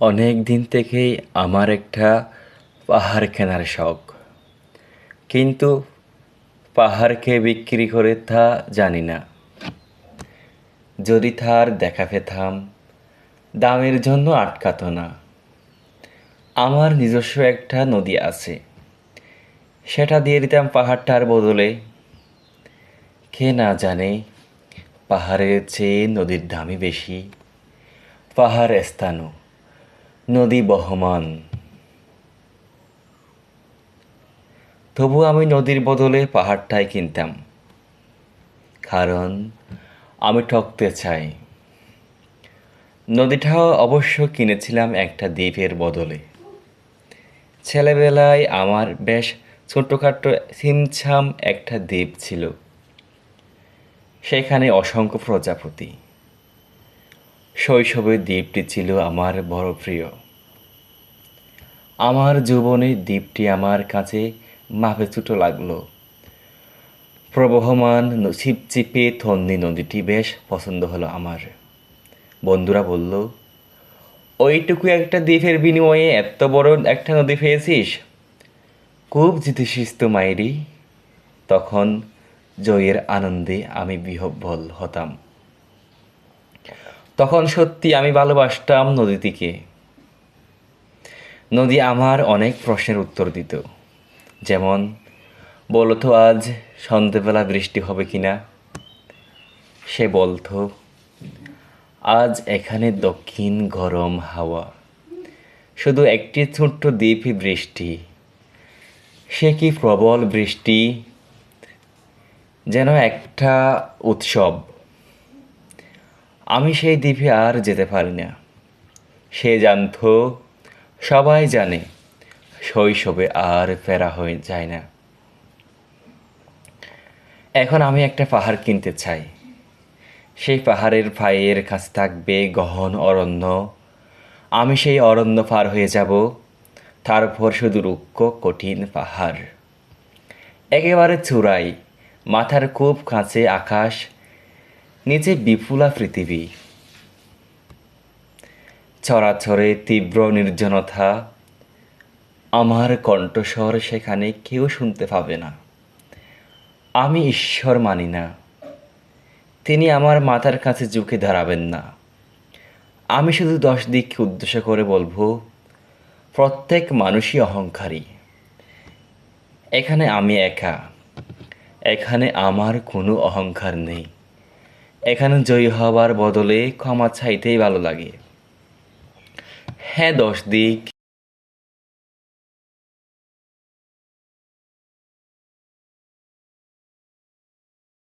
অনেক দিন থেকেই আমার একটা পাহাড় কেনার শখ, কিন্তু পাহাড়কে বিক্রি করে তা জানি না। যদি তার দেখা পেতাম, দামের জন্য আটকাতো না। আমার নিজস্ব একটা নদী আছে, সেটা দিয়ে দিতাম পাহাড়টার বদলে। কে না জানে পাহাড়ের চেয়ে নদীর দামই বেশি। পাহাড় স্থানু, নদী বহমান। তবু আমি নদীর বদলে পাহাড়টাই কিনতাম, কারণ আমি ঠকতে চাই। নদীটাও অবশ্য কিনেছিলাম একটা দ্বীপের বদলে। ছেলেবেলায় আমার বেশ ছোট্টখাট্টো ছিমছাম একটা দ্বীপ ছিল, সেখানে অসংখ্য প্রজাপতি। শৈশবে দ্বীপটি ছিল আমার বড় প্রিয়। আমার যৌবনে দ্বীপটি আমার কাছে মাপে ছোটো লাগলো। প্রবহমান ছিপছিপে তন্বী নদীটি বেশ পছন্দ হলো আমার। বন্ধুরা বলল, ওইটুকু একটা দ্বীপের বিনিময়ে এত বড় একটা নদী পেয়েছিস, খুব জিতেছিস তো মাইরি। তখন জয়ের আনন্দে আমি বিহ্বল হতাম। তখন সত্যি আমি ভালোবাসতাম নদীটিকে। নদী আমার অনেক প্রশ্নের উত্তর দিত, যেমন, বলো তো আজ সন্ধেবেলা বৃষ্টি হবে কিনা। সে বলতো, আজ এখানে দক্ষিণ গরম হাওয়া, শুধু একটি ছোট্ট দ্বীপই বৃষ্টি। সে কি প্রবল বৃষ্টি, যেন একটা উৎসব। আমি সেই দ্বীপে আর যেতে পারি না। সে জানতো, সবাই জানে, শৈশবে আর ফেরা হয়ে যায় না। এখন আমি একটা পাহাড় কিনতে চাই। সেই পাহাড়ের পায়ের কাছে থাকবে গহন অরণ্য। আমি সেই অরণ্য পার হয়ে যাব, তারপর শুধু রুক্ষ কঠিন পাহাড়। একেবারে চূড়ায়, মাথার খুব কাছে আকাশ, নিচে বিপুলা পৃথিবী। চরাচরে তীব্র নির্জনতা। আমার কণ্ঠস্বর সেখানে কেউ শুনতে পাবে না। আমি ঈশ্বর মানি না, তিনি আমার মাথার কাছে ঝুঁকে দাঁড়াবেন না। আমি শুধু 10 দিককে উদ্দেশ্য করে বলবো, প্রত্যেক মানুষই অহংকারী। এখানে আমি একা। এখানে আমার কোনো অহংকার নেই। এখানে জয়ী হবার বদলে ক্ষমা চাইতেই ভালো লাগে। হ্যাঁ, 10 দিক।